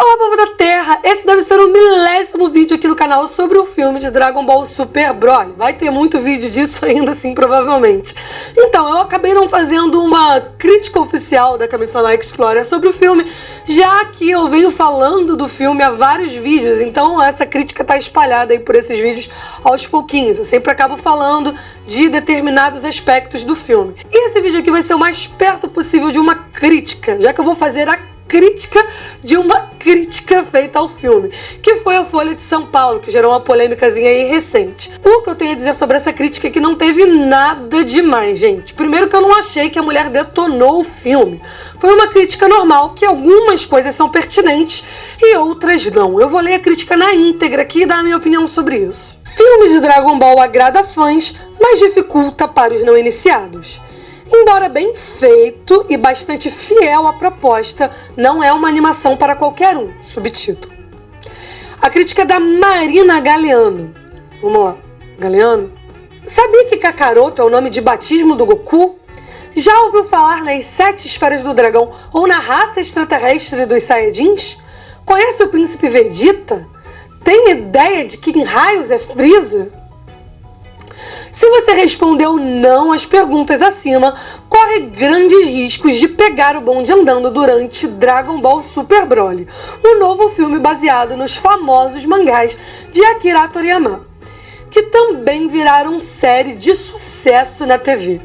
Olá, povo da Terra! Esse deve ser o 1000º vídeo aqui no canal sobre o filme de Dragon Ball Super Broly. Vai ter muito vídeo disso ainda, sim, provavelmente. Então, eu acabei não fazendo uma crítica oficial da Kami-sama Explorer sobre o filme, já que eu venho falando do filme há vários vídeos, então essa crítica tá espalhada aí por esses vídeos aos pouquinhos. Eu sempre acabo falando de determinados aspectos do filme. E esse vídeo aqui vai ser o mais perto possível de uma crítica, já que eu vou fazer a crítica de uma crítica feita ao filme, que foi a Folha de São Paulo, que gerou uma polêmicazinha aí recente. O que eu tenho a dizer sobre essa crítica é que não teve nada demais, gente. Primeiro que eu não achei que a mulher detonou o filme. Foi uma crítica normal, que algumas coisas são pertinentes e outras não. Eu vou ler a crítica na íntegra aqui e dar a minha opinião sobre isso. Filme de Dragon Ball agrada fãs, mas dificulta para os não iniciados. Embora bem feito e bastante fiel à proposta, não é uma animação para qualquer um. Subtítulo. A crítica da Marina Galeano. Vamos lá. Galeano? Sabia que Kakaroto é o nome de batismo do Goku? Já ouviu falar nas 7 esferas do dragão ou na raça extraterrestre dos Saiyajins? Conhece o príncipe Vegeta? Tem ideia de quem raios é Frieza? Se você respondeu não às perguntas acima, corre grandes riscos de pegar o bonde andando durante Dragon Ball Super Broly, o novo filme baseado nos famosos mangás de Akira Toriyama, que também viraram série de sucesso na TV.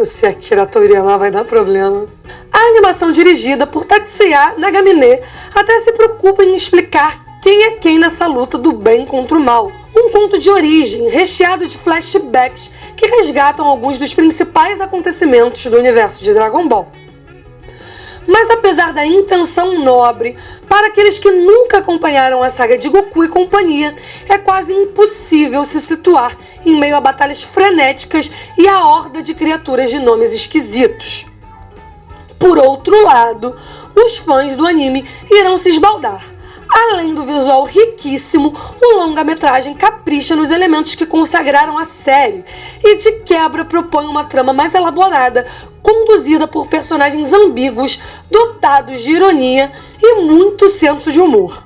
Se Akira Toriyama vai dar problema. A animação dirigida por Tatsuya Nagamine até se preocupa em explicar quem é quem nessa luta do bem contra o mal. Um conto de origem recheado de flashbacks que resgatam alguns dos principais acontecimentos do universo de Dragon Ball. Mas apesar da intenção nobre, para aqueles que nunca acompanharam a saga de Goku e companhia, é quase impossível se situar em meio a batalhas frenéticas e a horda de criaturas de nomes esquisitos. Por outro lado, os fãs do anime irão se esbaldar. Além do visual riquíssimo, o longa-metragem capricha nos elementos que consagraram a série e de quebra propõe uma trama mais elaborada, conduzida por personagens ambíguos, dotados de ironia e muito senso de humor.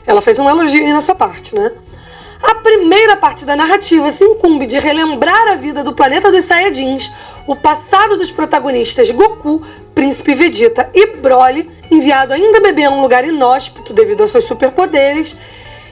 Ela fez um elogio nessa parte, né? A primeira parte da narrativa se incumbe de relembrar a vida do planeta dos Saiyajins, o passado dos protagonistas Goku, Príncipe Vegeta e Broly, enviado ainda bebê a um lugar inóspito devido aos seus superpoderes,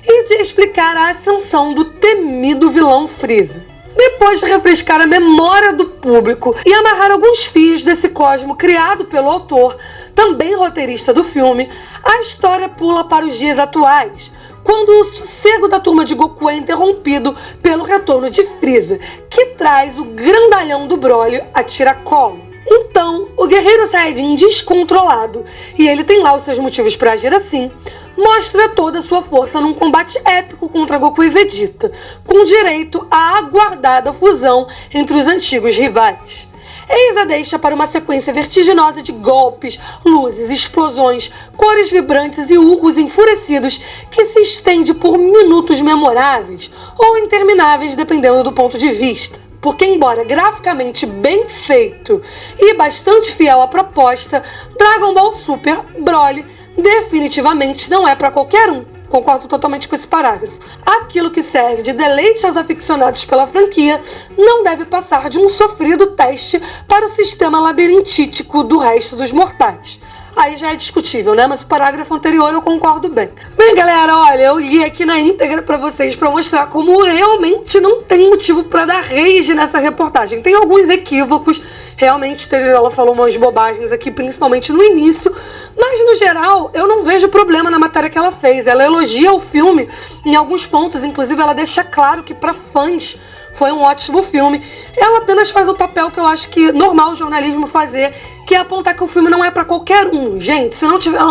e de explicar a ascensão do temido vilão Frieza. Depois de refrescar a memória do público e amarrar alguns fios desse cosmo criado pelo autor, também roteirista do filme, a história pula para os dias atuais, quando o sossego da turma de Goku é interrompido pelo retorno de Frieza, que traz o grandalhão do Broly a tiracolo. Então, o guerreiro Saiyajin descontrolado, e ele tem lá os seus motivos para agir assim, mostra toda a sua força num combate épico contra Goku e Vegeta, com direito à aguardada fusão entre os antigos rivais. Eis a deixa para uma sequência vertiginosa de golpes, luzes, explosões, cores vibrantes e urros enfurecidos que se estende por minutos memoráveis ou intermináveis dependendo do ponto de vista. Porque embora graficamente bem feito e bastante fiel à proposta, Dragon Ball Super Broly definitivamente não é para qualquer um. Concordo totalmente com esse parágrafo. Aquilo que serve de deleite aos aficionados pela franquia não deve passar de um sofrido teste para o sistema labirintítico do resto dos mortais. Aí já é discutível, né? Mas o parágrafo anterior eu concordo bem. Bem, galera, olha, eu li aqui na íntegra pra vocês pra mostrar como realmente não tem motivo pra dar rage nessa reportagem. Tem alguns equívocos, realmente ela falou umas bobagens aqui, principalmente no início, mas no geral eu não vejo problema na matéria que ela fez. Ela elogia o filme em alguns pontos, inclusive ela deixa claro que pra fãs foi um ótimo filme. Ela apenas faz o papel que eu acho que normal o jornalismo fazer, que é apontar que o filme não é pra qualquer um. Gente, se não tiver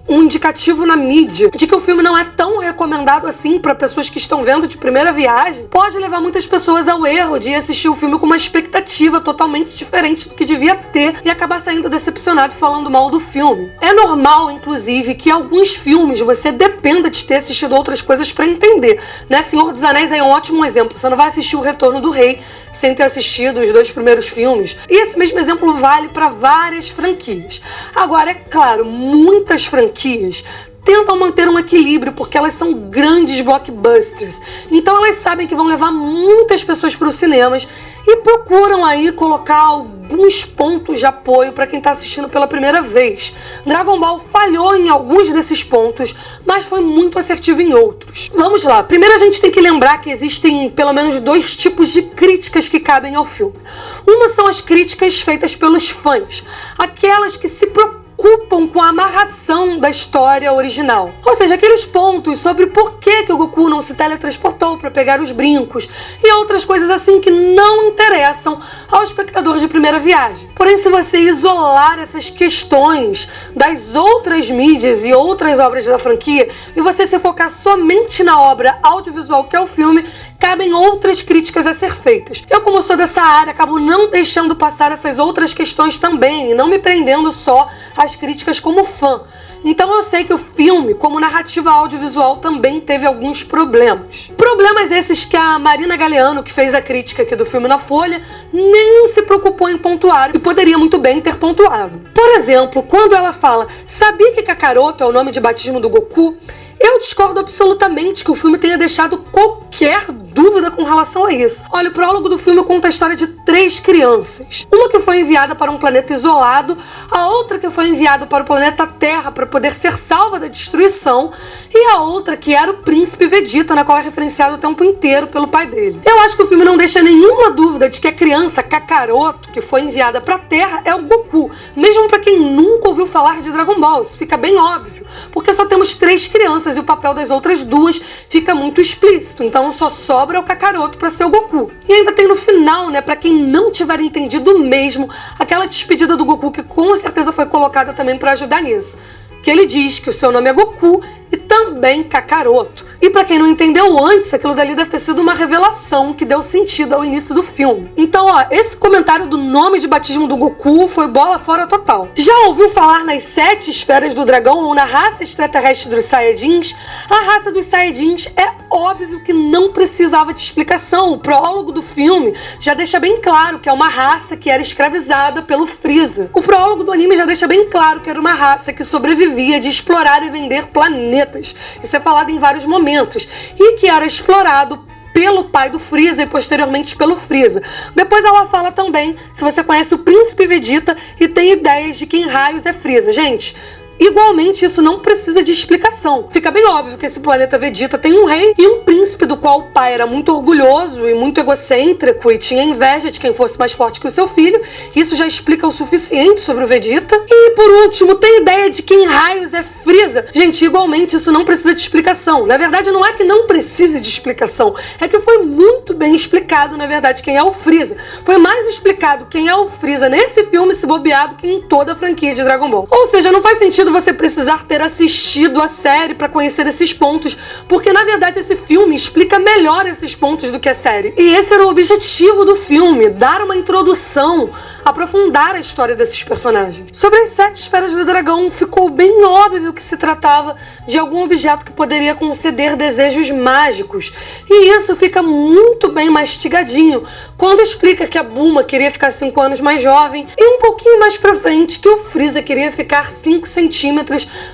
um indicativo na mídia de que o filme não é tão recomendado assim para pessoas que estão vendo de primeira viagem, pode levar muitas pessoas ao erro de assistir o filme com uma expectativa totalmente diferente do que devia ter e acabar saindo decepcionado falando mal do filme. É normal, inclusive, que alguns filmes você dependa de ter assistido outras coisas para entender, né? Senhor dos Anéis é um ótimo exemplo. Você não vai assistir O Retorno do Rei sem ter assistido os 2 primeiros filmes. E esse mesmo exemplo vale para várias franquias. Agora, é claro, muitas franquias tentam manter um equilíbrio porque elas são grandes blockbusters. Então elas sabem que vão levar muitas pessoas para os cinemas e procuram aí colocar alguns pontos de apoio para quem está assistindo pela primeira vez. Dragon Ball falhou em alguns desses pontos, mas foi muito assertivo em outros. Vamos lá. Primeiro a gente tem que lembrar que existem pelo menos 2 tipos de críticas que cabem ao filme. Uma são as críticas feitas pelos fãs, aquelas que se preocupam com a amarração da história original. Ou seja, aqueles pontos sobre por que o Goku não se teletransportou para pegar os brincos e outras coisas assim que não interessam ao espectador de primeira viagem. Porém, se você isolar essas questões das outras mídias e outras obras da franquia e você se focar somente na obra audiovisual que é o filme, cabem outras críticas a ser feitas. Eu, como sou dessa área, acabo não deixando passar essas outras questões também e não me prendendo só às críticas como fã. Então eu sei que o filme, como narrativa audiovisual, também teve alguns problemas. Problemas esses que a Marina Galeano, que fez a crítica aqui do filme na Folha, nem se preocupou em pontuar e poderia muito bem ter pontuado. Por exemplo, quando ela fala "Sabia que Kakaroto é o nome de batismo do Goku?", eu discordo absolutamente que o filme tenha deixado qualquer dúvida com relação a isso. Olha, o prólogo do filme conta a história de 3 crianças. Uma que foi enviada para um planeta isolado, a outra que foi enviada para o planeta Terra para poder ser salva da destruição, e a outra que era o príncipe Vegeta, na qual é referenciado o tempo inteiro pelo pai dele. Eu acho que o filme não deixa nenhuma dúvida de que a criança Kakaroto, que foi enviada para a Terra, é o Goku, mesmo para quem nunca ouviu falar de Dragon Ball. Isso fica bem óbvio, porque só temos 3 crianças e o papel das outras 2 fica muito explícito, então só sobra o Kakaroto para ser o Goku. E ainda tem no final, né, para quem não tiver entendido mesmo, aquela despedida do Goku que com certeza foi colocada também para ajudar nisso. Que ele diz que o seu nome é Goku e também Kakaroto. E pra quem não entendeu antes, aquilo dali deve ter sido uma revelação que deu sentido ao início do filme. Então, ó, esse comentário do nome de batismo do Goku foi bola fora total. Já ouviu falar nas 7 esferas do dragão ou na raça extraterrestre dos Saiyajins? A raça dos Saiyajins é óbvio que não precisava de explicação. O prólogo do filme já deixa bem claro que é uma raça que era escravizada pelo Freeza. O prólogo do anime já deixa bem claro que era uma raça que sobrevivia de explorar e vender planetas. Isso é falado em vários momentos. E que era explorado pelo pai do Freeza e posteriormente pelo Freeza. Depois ela fala também se você conhece o príncipe Vegeta e tem ideias de quem raios é Freeza. Gente, igualmente, isso não precisa de explicação. Fica bem óbvio que esse planeta Vegeta tem um rei e um príncipe do qual o pai era muito orgulhoso e muito egocêntrico e tinha inveja de quem fosse mais forte que o seu filho. Isso já explica o suficiente sobre o Vegeta. E, por último, tem ideia de quem raios é Freeza. Gente, igualmente, isso não precisa de explicação. Na verdade, não é que não precise de explicação. É que foi muito bem explicado, na verdade, quem é o Freeza. Foi mais explicado quem é o Freeza nesse filme, se bobeado, que em toda a franquia de Dragon Ball. Ou seja, não faz sentido você precisar ter assistido a série para conhecer esses pontos, porque na verdade esse filme explica melhor esses pontos do que a série. E esse era o objetivo do filme, dar uma introdução, aprofundar a história desses personagens. Sobre as 7 esferas do dragão, ficou bem óbvio que se tratava de algum objeto que poderia conceder desejos mágicos, e isso fica muito bem mastigadinho quando explica que a Bulma queria ficar 5 anos mais jovem e um pouquinho mais pra frente que o Freeza queria ficar 5 centímetros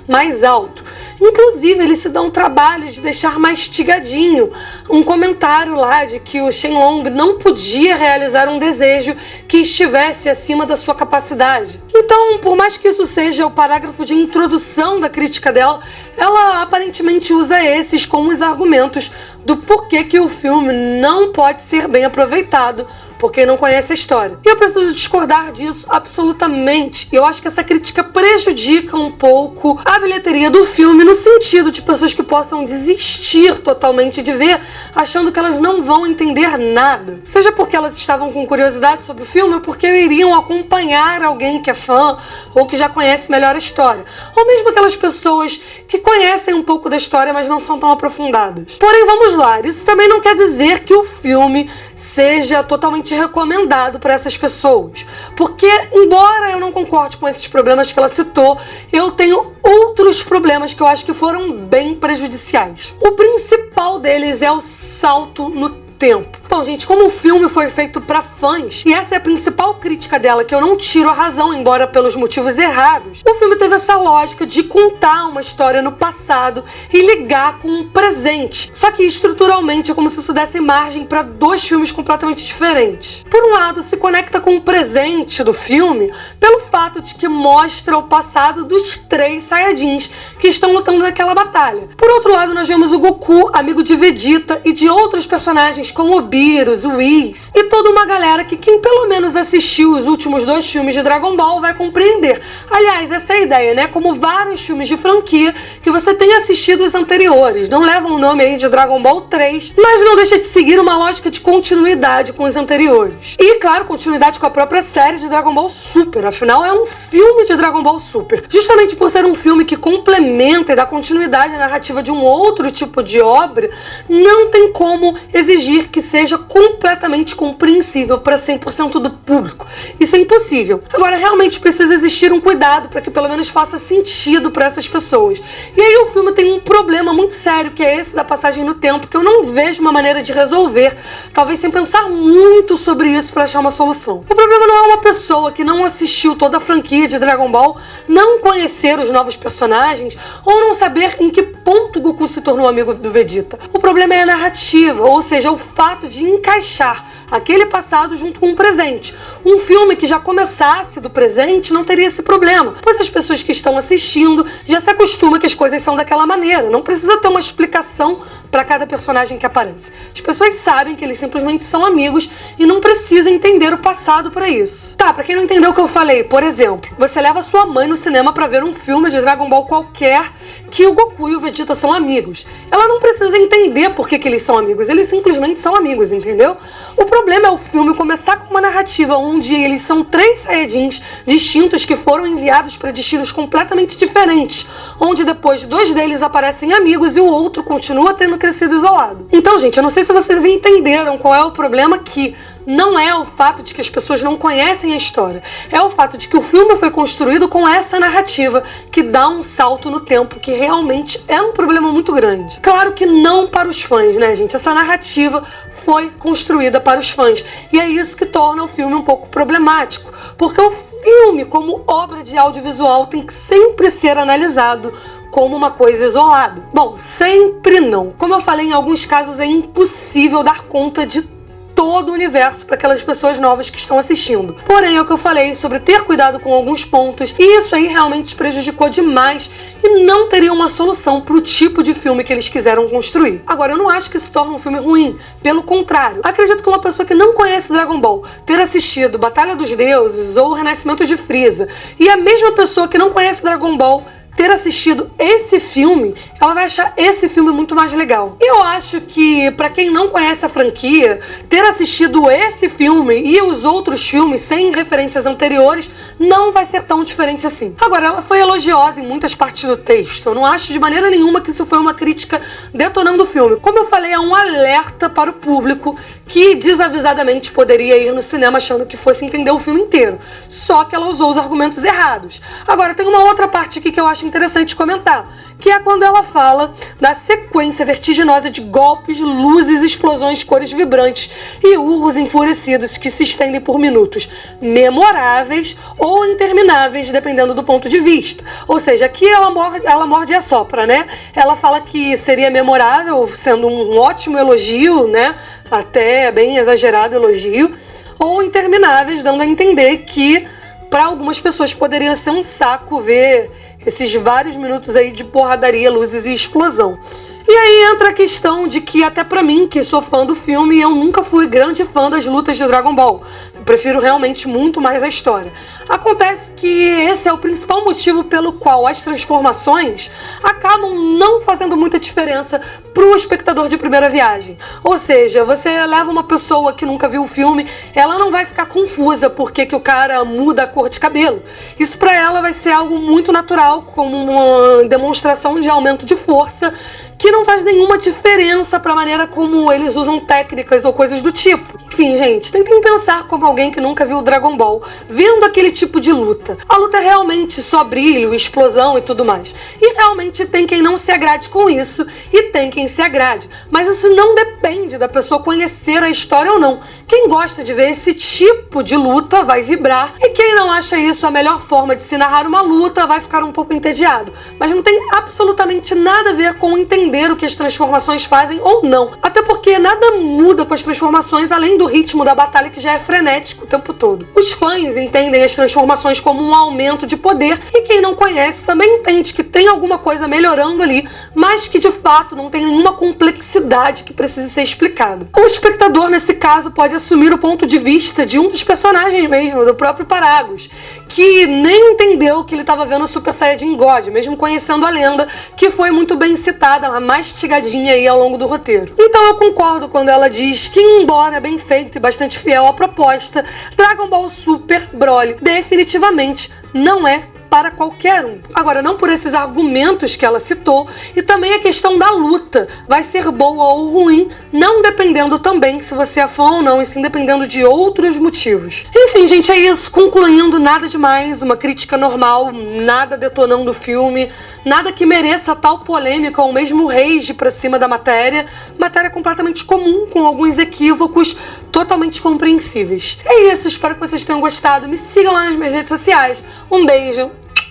mais alto. Inclusive, eles se dão o trabalho de deixar mastigadinho um comentário lá de que o Shenlong não podia realizar um desejo que estivesse acima da sua capacidade. Então, por mais que isso seja o parágrafo de introdução da crítica dela, ela aparentemente usa esses como os argumentos do porquê que o filme não pode ser bem aproveitado porque não conhece a história. E eu preciso discordar disso absolutamente. Eu acho que essa crítica prejudica um pouco a bilheteria do filme, no sentido de pessoas que possam desistir totalmente de ver, achando que elas não vão entender nada. Seja porque elas estavam com curiosidade sobre o filme, ou porque iriam acompanhar alguém que é fã, ou que já conhece melhor a história. Ou mesmo aquelas pessoas que conhecem um pouco da história, mas não são tão aprofundadas. Porém, vamos lá, isso também não quer dizer que o filme seja totalmente recomendado para essas pessoas. Porque, embora eu não concorde com esses problemas que ela citou, eu tenho outros problemas que eu acho que foram bem prejudiciais. O principal deles é o salto no tempo. Bom, gente, como o filme foi feito para fãs, e essa é a principal crítica dela, que eu não tiro a razão, embora pelos motivos errados, o filme teve essa lógica de contar uma história no passado e ligar com um presente. Só que estruturalmente é como se isso desse margem para dois filmes completamente diferentes. Por um lado, se conecta com o presente do filme pelo fato de que mostra o passado dos 3 Saiyajins que estão lutando naquela batalha. Por outro lado, nós vemos o Goku, amigo de Vegeta e de outros personagens como o Beerus, o Whis e toda uma galera que quem pelo menos assistiu os últimos 2 filmes de Dragon Ball vai compreender. Aliás, essa é a ideia, né? Como vários filmes de franquia que você tem assistido os anteriores. Não levam o nome aí de Dragon Ball 3, mas não deixa de seguir uma lógica de continuidade com os anteriores. E, claro, continuidade com a própria série de Dragon Ball Super. Afinal, é um filme de Dragon Ball Super. Justamente por ser um filme que complementa e dá continuidade à narrativa de um outro tipo de obra, não tem como exigir que seja completamente compreensível para 100% do público. Isso é impossível. Agora, realmente precisa existir um cuidado para que pelo menos faça sentido para essas pessoas. E aí o filme tem um problema muito sério, que é esse da passagem no tempo, que eu não vejo uma maneira de resolver, talvez sem pensar muito sobre isso para achar uma solução. O problema não é uma pessoa que não assistiu toda a franquia de Dragon Ball, não conhecer os novos personagens, ou não saber em que ponto Goku se tornou amigo do Vegeta. O problema é a narrativa, ou seja, o fato de encaixar aquele passado junto com o presente. Um filme que já começasse do presente não teria esse problema, pois as pessoas que estão assistindo já se acostumam que as coisas são daquela maneira. Não precisa ter uma explicação para cada personagem que aparece. As pessoas sabem que eles simplesmente são amigos e não precisa entender o passado para isso. Tá, pra quem não entendeu o que eu falei, por exemplo, você leva sua mãe no cinema para ver um filme de Dragon Ball qualquer que o Goku e o Vegeta são amigos. Ela não precisa entender por que eles são amigos, eles simplesmente são amigos, entendeu? O problema é o filme começar com uma narrativa onde eles são 3 Saiyajins distintos que foram enviados para destinos completamente diferentes, onde depois 2 deles aparecem amigos e o outro continua tendo crescido isolado. Então, gente, eu não sei se vocês entenderam qual é o problema aqui. Não é o fato de que as pessoas não conhecem a história, é o fato de que o filme foi construído com essa narrativa que dá um salto no tempo, que realmente é um problema muito grande. Claro que não para os fãs, né, gente? Essa narrativa foi construída para os fãs, e é isso que torna o filme um pouco problemático, porque o filme, como obra de audiovisual, tem que sempre ser analisado como uma coisa isolada. Bom, sempre não. Como eu falei, em alguns casos é impossível dar conta de todo o universo para aquelas pessoas novas que estão assistindo. Porém, é o que eu falei sobre ter cuidado com alguns pontos, e isso aí realmente prejudicou demais e não teria uma solução para o tipo de filme que eles quiseram construir. Agora, eu não acho que isso torna um filme ruim, pelo contrário. Acredito que uma pessoa que não conhece Dragon Ball, ter assistido Batalha dos Deuses ou O Renascimento de Frieza, e a mesma pessoa que não conhece Dragon Ball ter assistido esse filme, ela vai achar esse filme muito mais legal. Eu acho que, pra quem não conhece a franquia, ter assistido esse filme e os outros filmes sem referências anteriores não vai ser tão diferente assim. Agora, ela foi elogiosa em muitas partes do texto. Eu não acho de maneira nenhuma que isso foi uma crítica detonando o filme. Como eu falei, é um alerta para o público que desavisadamente poderia ir no cinema achando que fosse entender o filme inteiro. Só que ela usou os argumentos errados. Agora, tem uma outra parte aqui que eu acho interessante comentar, que é quando ela fala da sequência vertiginosa de golpes, luzes, explosões, cores vibrantes e urros enfurecidos que se estendem por minutos memoráveis ou intermináveis, dependendo do ponto de vista. Ou seja, aqui ela morde e assopra, né? Ela fala que seria memorável, sendo um ótimo elogio, né? Até bem exagerado elogio, ou intermináveis, dando a entender que para algumas pessoas poderia ser um saco ver esses vários minutos aí de porradaria, luzes e explosão. E aí entra a questão de que até pra mim, que sou fã do filme, eu nunca fui grande fã das lutas de Dragon Ball. Eu prefiro realmente muito mais a história. Acontece que esse é o principal motivo pelo qual as transformações acabam não fazendo muita diferença pro espectador de primeira viagem. Ou seja, você leva uma pessoa que nunca viu o filme, ela não vai ficar confusa porque que o cara muda a cor de cabelo. Isso pra ela vai ser algo muito natural, como uma demonstração de aumento de força, que não faz nenhuma diferença para a maneira como eles usam técnicas ou coisas do tipo. Enfim, gente, tentem pensar como alguém que nunca viu Dragon Ball, vendo aquele tipo de luta. A luta é realmente só brilho, explosão e tudo mais. E realmente tem quem não se agrade com isso e tem quem se agrade. Mas isso não depende da pessoa conhecer a história ou não. Quem gosta de ver esse tipo de luta vai vibrar, e quem não acha isso a melhor forma de se narrar uma luta vai ficar um pouco entediado. Mas não tem absolutamente nada a ver com entender o que as transformações fazem ou não. Até porque nada muda com as transformações além do ritmo da batalha, que já é frenético o tempo todo. Os fãs entendem as transformações como um aumento de poder, e quem não conhece também entende que tem alguma coisa melhorando ali, mas que de fato não tem nenhuma complexidade que precise ser explicada. O espectador, nesse caso, pode assumir o ponto de vista de um dos personagens mesmo, do próprio Paragus, que nem entendeu que ele estava vendo o Super Saiyajin God, mesmo conhecendo a lenda, que foi muito bem citada, uma mastigadinha aí ao longo do roteiro. Então eu concordo quando ela diz que, embora bem feito e bastante fiel à proposta, Dragon Ball Super Broly definitivamente não é para qualquer um. Agora, não por esses argumentos que ela citou, e também a questão da luta vai ser boa ou ruim, não dependendo também se você é fã ou não, e sim dependendo de outros motivos. Enfim, gente, é isso. Concluindo, nada demais, uma crítica normal, nada detonando o filme, nada que mereça tal polêmica ou mesmo rage pra cima da matéria. Matéria completamente comum, com alguns equívocos totalmente compreensíveis. É isso, espero que vocês tenham gostado. Me sigam lá nas minhas redes sociais. Um beijo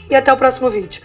e até o próximo vídeo.